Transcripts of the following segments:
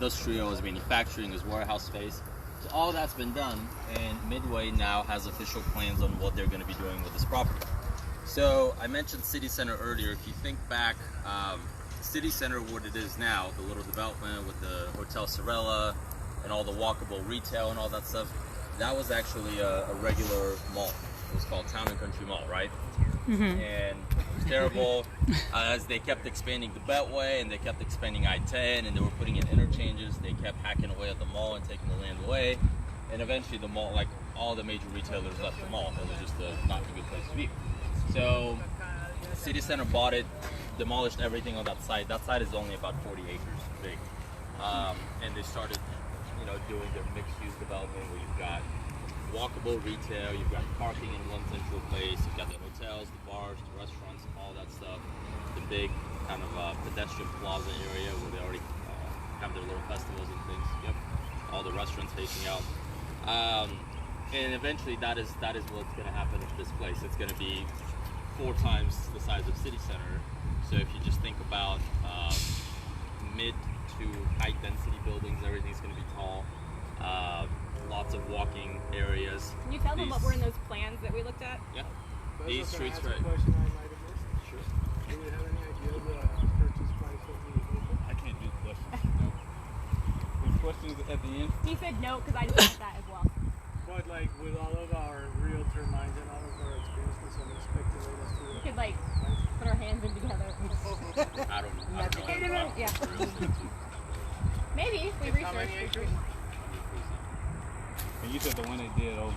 industrial, is manufacturing, is warehouse space. So all that's been done, and Midway now has official plans on what they're going to be doing with this property. So I mentioned City Center earlier. If you think back, City Center, what it is now, the little development with the Hotel Sorella and all the walkable retail and all that stuff, that was actually a regular mall. It was called Town and Country Mall, right? Mm-hmm. And it was terrible as they kept expanding the Beltway and they kept expanding I-10 and they were putting in interchanges. They kept hacking away at the mall and taking the land away. And eventually the mall, like all the major retailers left the mall. It was just not a good place to be. So City Center bought it, demolished everything on that site. That site is only about 40 acres big. And they started, doing their mixed-use development where you've got walkable retail, you've got parking in one central place, you've got the hotels, the bars, the restaurants, all that stuff. The big kind of pedestrian plaza area where they already have their little festivals and things. Yep, all the restaurants facing out. And eventually that is what's going to happen with this place. It's going to be 4 times the size of City Center. So if you just think about mid to high density buildings, everything's going to be tall. Lots of walking areas. Can you tell them what were in those plans that we looked at? Yeah. These streets, right? Question I might have missed. Sure. Do we have any idea of the purchase price of the vehicle? I can't do questions. No. There's questions at the end. He said no because I just want that as well. But like with all of our realtor minds and all of our experience, can someone speculate as to We could like put our hands in together. I don't know. Yeah. Maybe if we How many research. acres? And you said the one they did over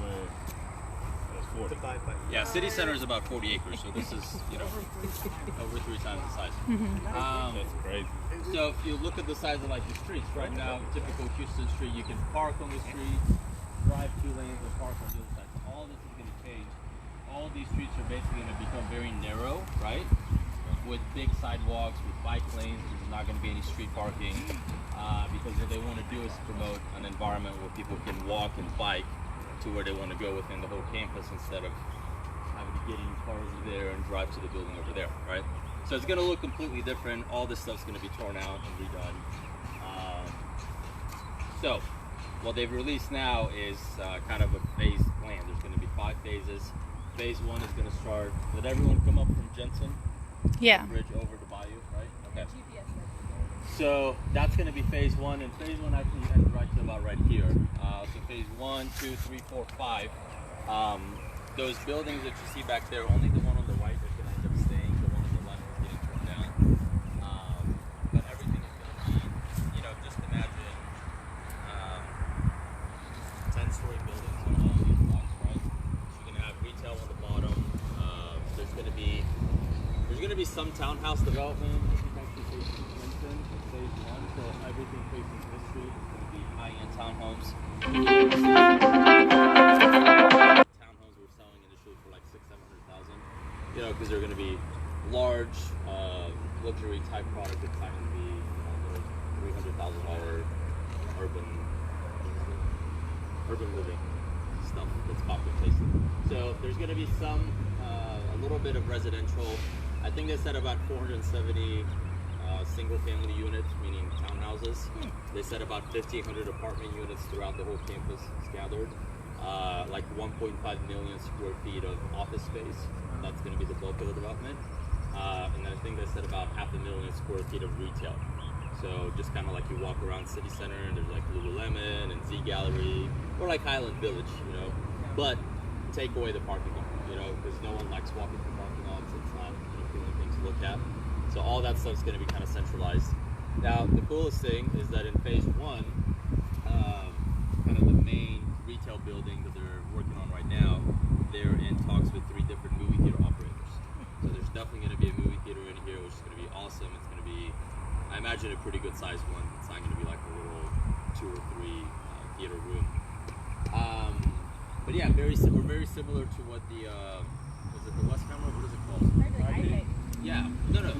was 40. Yeah, City Center is about 40 acres, so this is, over 3 times the size. That's crazy. So if you look at the size of like the streets, right now, typical Houston street, you can park on the street, drive 2 lanes and park on the other side. So all this is going to change. All these streets are basically going to become very narrow, right? With big sidewalks, with bike lanes. There's not going to be any street parking because what they want to do is promote an environment where people can walk and bike to where they want to go within the whole campus instead of having to get in cars there and drive to the building over there, right? So it's going to look completely different. All this stuff's going to be torn out and redone. So what they've released now is kind of a phased plan. There's going to be 5 phases. Phase 1 is going to start. Did everyone come up from Jensen? Yeah. Bridge over to Bayou, right? Okay. So that's going to be phase 1, and phase 1 actually headed right to about right here. So phase 1, 2, 3, 4, 5. Those buildings that you see back there, only the one on the right is going to end up staying. The one on the left is getting torn down. But everything is going to be, just imagine 10-story buildings on all these blocks, right? So you're going to have retail on the bottom. There's going to be some townhouse development. I think actually facing Clinton in phase 1. So everything facing this street is going to be high-end townhomes. Townhomes we're selling initially for like $600,000-700,000. Because they're going to be large, luxury type product. It's not going to be $300,000 urban living stuff that's popular places. So there's going to be some a little bit of residential. I think they said about 470 single-family units, meaning townhouses. They said about 1,500 apartment units throughout the whole campus scattered. Like 1.5 million square feet of office space. That's going to be the bulk of the development. And then I think they said about 500,000 square feet of retail. So just kind of like you walk around City Center and there's like Lululemon and Z Gallery, or like Highland Village, But take away the parking lot, because no one likes walking through parking lots. It's not appealing thing to look at. So all that stuff's going to be kind of centralized. Now, the coolest thing is that in phase 1, kind of the main retail building that they're working on right now, they're in talks with 3 different movie theater operators. So there's definitely going to be a movie theater in here, which is going to be awesome. It's going to be, I imagine, a pretty good sized one. It's not going to be like a little 2 or 3 theater room. But yeah, we're very similar to what the was it the West Camera? What is it called? Yeah, no.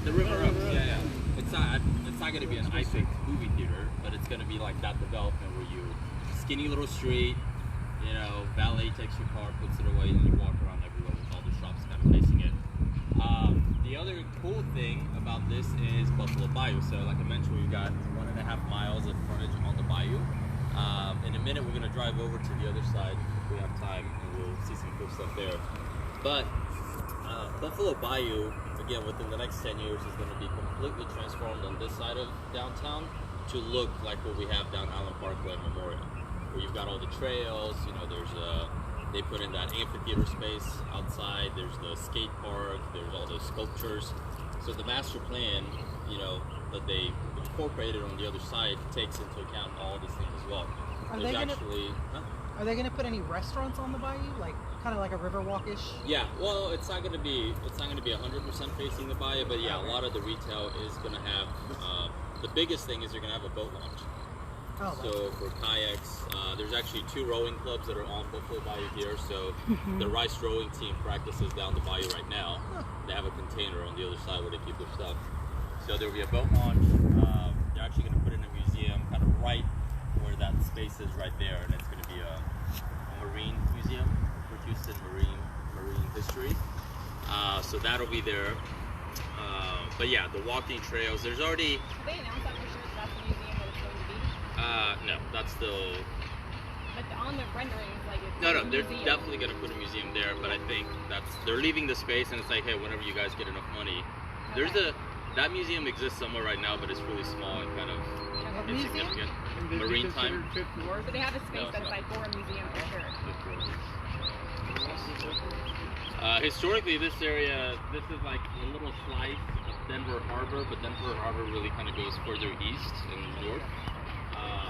The River Oaks. Yeah. It's not going to be an IFIC movie theater, but it's going to be like that development where you skinny little street, valet takes your car, puts it away, and you walk around everywhere with all the shops kind of facing it. The other cool thing about this is Buffalo Bayou. So like I mentioned, we've got 1.5 in a minute, we're gonna drive over to the other side if we have time, and we'll see some cool stuff there. But Buffalo Bayou, again, within the next 10 years, is gonna be completely transformed on this side of downtown to look like what we have down Allen Parkway and Memorial, where you've got all the trails. You know, there's they put in that amphitheater space outside. There's the skate park. There's all those sculptures. So the master plan, you know, that they incorporated on the other side takes into account all these things as well. Are There's they gonna- actually, Are they going to put any restaurants on the bayou, like kind of like a Riverwalk-ish? yeah. Well, it's not going to be 100% facing the bayou, but yeah, a lot of the retail is going to have. The biggest thing is you're going to have a boat launch. Oh, So for kayaks, there's actually 2 rowing clubs that are on Buffalo Bayou here. So the Rice rowing team practices down the bayou right now. They have a container on the other side where they keep their stuff. So there'll be a boat launch. They're actually going to put in a museum kind of right where that space is right there, and it's going to be a marine museum for Houston marine history. So that'll be there. But yeah, the walking trails. There's already. Have they announced that for sure that that's the museum that it's going to be? No, that's still. But on the renderings, like it's No, a they're museum. definitely going to put a museum there, but I think they're leaving the space, and it's like, hey, whenever you guys get enough money, that museum exists somewhere right now, but it's really small and kind of What museum? insignificant. And they'd be Marine time. considered Fifth Ward? So they have a space No, it's set aside for a museum for sure. Historically, this area, this is like a little slice of Denver Harbor, but Denver Harbor really kind of goes further east and north.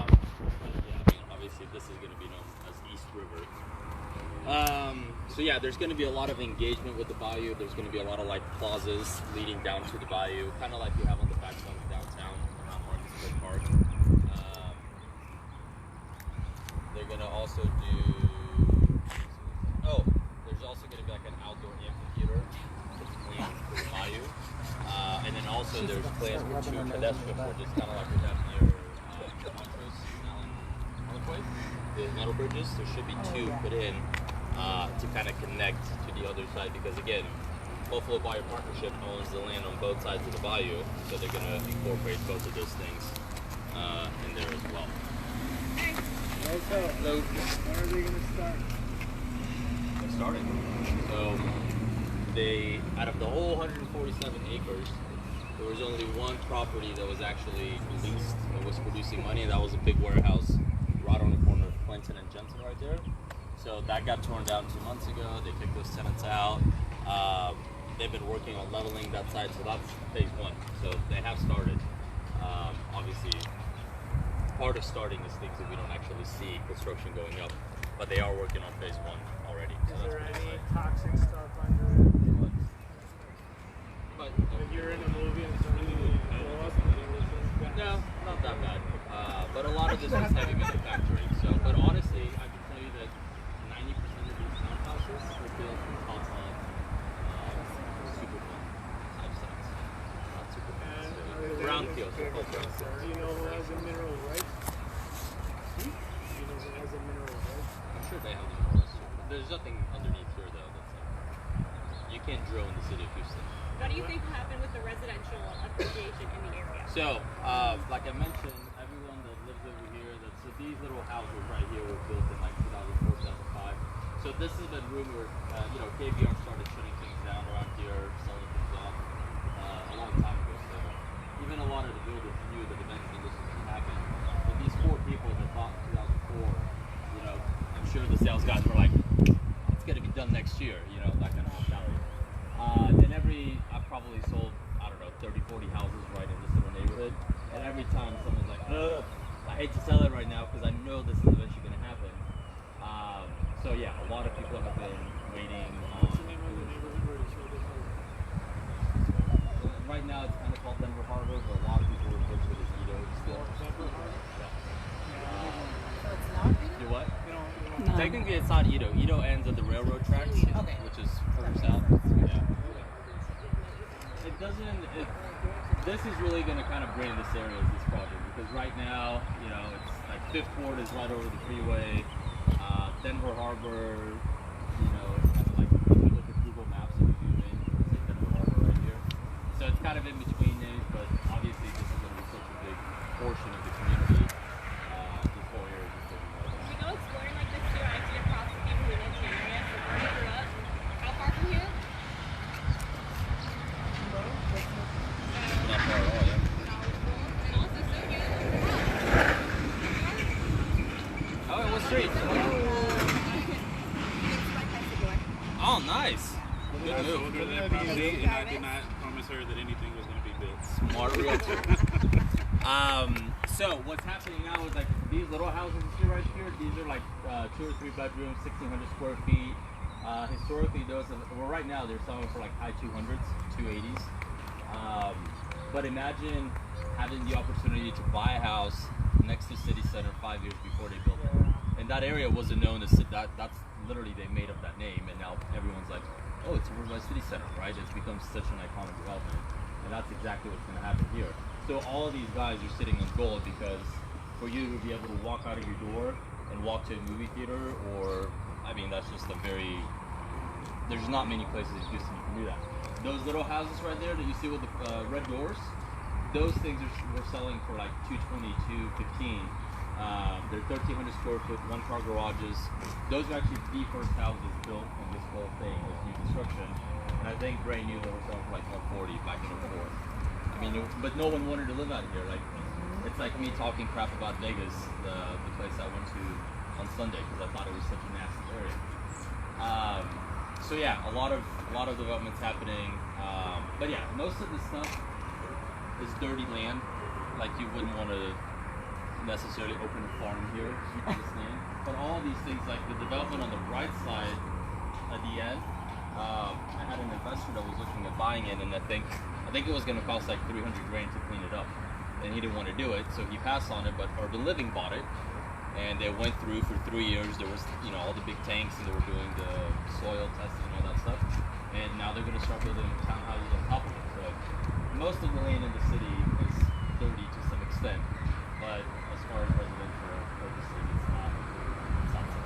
But yeah, I mean, obviously, this is going to be known as East River. So yeah, there's going to be a lot of engagement with the bayou. There's going to be a lot of like plazas leading down to the bayou, kind of like you have on the backside of downtown around Market Square Park. They're going to also do. Oh, there's also going to be like an outdoor amphitheater that's planned for the bayou, and then also there's plans for 2 pedestrian bridges, kind of like we have near Montrose and Allen Parkway. The metal bridges. There should be 2 put in. To kind of connect to the other side, because again, Buffalo Bayou Partnership owns the land on both sides of the bayou, so they're going to incorporate both of those things in there as well. Also, So when are they going to start? they're starting. So they, out of the whole 147 acres, there was only one property that was actually leased and was producing money, and that was a big warehouse right on the corner of Clinton and Jensen right there. So that got torn down 2 months ago. They kicked those tenants out. They've been working on leveling that side, so that's phase 1. So they have started. Obviously, part of starting is things that we don't actually see construction going up, but they are working on phase 1 already. So Is that's there pretty any exciting. toxic stuff under it? But If you're in a movie and somebody blow up, no, not that bad. But a lot of this is heavy manufacturing. So, but honestly, I can tell you that 90% of these townhouses were built on top of Superfund type sites. Not Superfund. Brownfields. They're called brownfields. Do you know who has the mineral rights? Do you know who has the mineral rights? I'm sure they have the minerals too. There's nothing underneath here though. That's you can't drill in the city of Houston. What do you think will happen with the residential appreciation in the area? So, like I mentioned, everyone that lives over here, so these little houses right here were built in like 2004, 2005. So this has been rumored, KBR started shutting things down around here, selling things off a long time ago. So even a lot of the builders knew that eventually this was going to happen. But these 4 people that bought in 2004, I'm sure the sales guys were like, it's going to be done next year, that kind of mentality. And I've probably sold, 30, 40 houses right in this little neighborhood. And every time someone's like, I hate to sell it right now because I know this is eventually going to happen. So yeah, a lot of people have been waiting on. What's the name of the neighborhood where it's sold this house? Right now it's kind of called Denver Harbor, but a lot of people refer to it as Edo still. Denver Harbor? So it's not Edo? Do what? You know, No. Technically it's not Edo. Edo ends at the railroad tracks, Okay. which is further south. Yeah. It doesn't. This is really going to kind of bring this area as this project, because right now, it's like 5th Ward is right over the freeway. Denver Harbor, it's kind of like if you look at Google Maps and you zoom in, it's like Denver Harbor right here. So it's kind of in between these, but obviously this is going to be such a big portion of the community. This whole area is just going to be Nice. I Good told move. her that probably, and I did not promise her that anything was going to be built. Smart realtor. So what's happening now is like these little houses you see right here. These are like 2 or 3 bedrooms, 1,600 square feet. Historically, those well right now they're selling for like high 200s, 280s. But imagine having the opportunity to buy a house next to city center 5 years before they built it. And that area wasn't known as that. That's literally they made up that name, and now everyone's like, oh, it's over by city center, right? It's become such an iconic development, and that's exactly what's going to happen here. So all of these guys are sitting on gold because for you to be able to walk out of your door and walk to a movie theater, or I mean, that's just a very there's not many places in Houston you can do that. Those little houses right there that you see with the red doors, those things we're selling for like $220, $215. They're 1,300 square foot, 1-car garages. Those are actually the first houses built on this whole thing, this new construction. And I think brand new they were selling for like 140 back in 04. I mean, but no one wanted to live out here. Like, it's like me talking crap about Vegas, the place I went to on Sunday because I thought it was such a nasty area. So yeah, a lot of developments happening. But yeah, most of the stuff is dirty land. Like you wouldn't want to necessarily open a farm here on this land. But all these things, like the development on the right side at the end, I had an investor that was looking at buying it, and I think it was going to cost like $300,000 to clean it up, and he didn't want to do it, so he passed on it. But Urban Living bought it, and they went through for 3 years. There was, all the big tanks, and they were doing the soil testing and all that stuff. And now they're going to start building townhouses on top of it. So most of the land in the city is dirty to some extent, but as far as residential purposes, it's not something.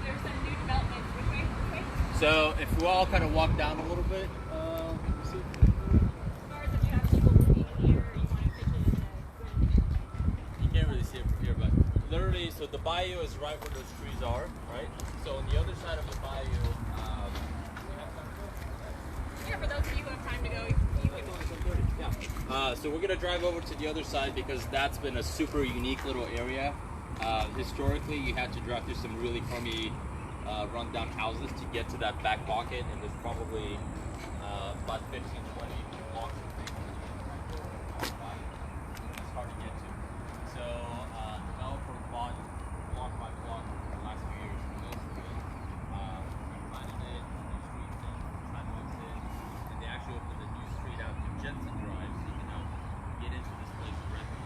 There's some new developments. Which way? So if we all kind of walk down a little bit, see. As far as if you have people living in here, or you want to pitch it in You can't really see it from here, but literally, so the bayou is right where those trees are, right? So on the other side of the bayou, yeah, for those of you who have time to go, you can. So we're gonna drive over to the other side because that's been a super unique little area. Historically, you had to drive through some really crummy, run-down houses to get to that back pocket, and there's probably about 15, 20 blocks of things. It's hard to get to. So developer bought block by block for the last few years for most of it. Planted it, new streets in, sidewalks in, and they actually opened a new street out to Jensen Drive, so you can now get into this place directly.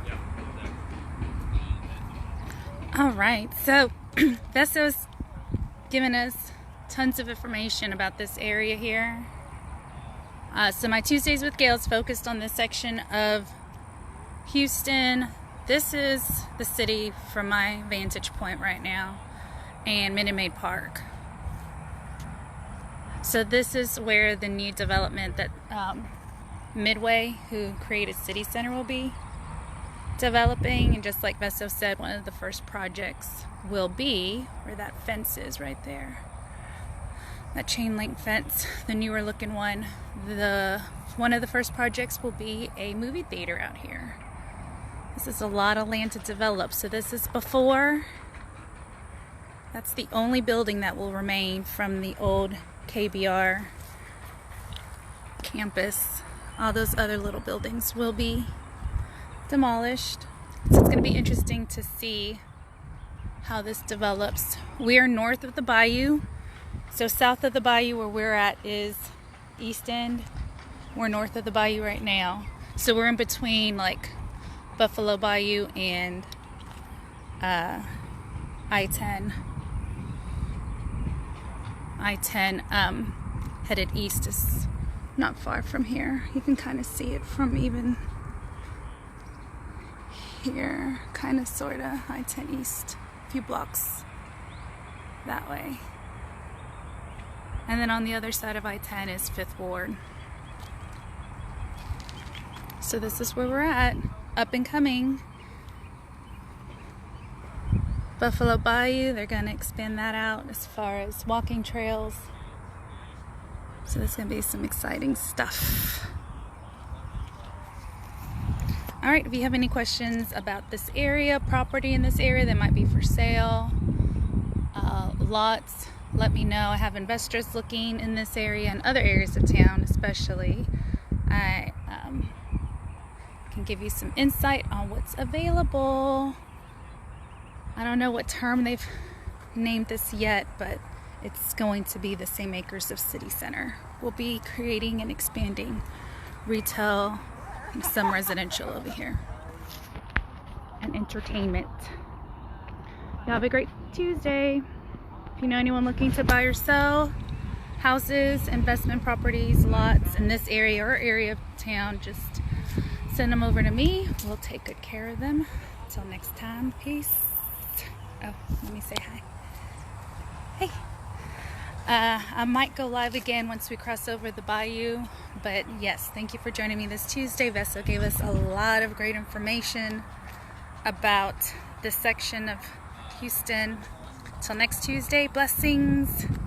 Yeah, exactly. All right, so Vesso's given us tons of information about this area here. So my Tuesdays with Gail is focused on this section of Houston. This is the city from my vantage point right now, and Minute Maid Park. So this is where the new development that Midway, who created City Center, will be developing. And just like Vesso said, one of the first projects will be where that fence is right there. That chain link fence, the newer looking one. One of the first projects will be a movie theater out here. This is a lot of land to develop. So this is before. That's the only building that will remain from the old KBR campus. All those other little buildings will be demolished. So it's going to be interesting to see how this develops. We are north of the bayou. So south of the bayou where we're at is East End. We're north of the bayou right now. So we're in between like Buffalo Bayou and I-10. I-10 headed east is not far from here. You can kind of see it from even here, kind of, sort of. I-10 east, a few blocks that way. And then on the other side of I-10 is 5th Ward. So this is where we're at, up and coming. Buffalo Bayou, they're gonna expand that out as far as walking trails. So there's gonna be some exciting stuff. All right, if you have any questions about this area, property in this area that might be for sale, lots, let me know. I have investors looking in this area and other areas of town especially. I can give you some insight on what's available. I don't know what term they've named this yet, but it's going to be the same acres of City Center. We'll be creating and expanding retail and some residential over here and entertainment. Y'all have a great Tuesday. If you know anyone looking to buy or sell houses, investment properties, lots in this area or area of town, just send them over to me. We'll take good care of them. Until next time, peace. Oh, let me say hi. Hey. I might go live again once we cross over the bayou, but yes, thank you for joining me this Tuesday. Vesso gave us a lot of great information about this section of Houston. Till next Tuesday, blessings.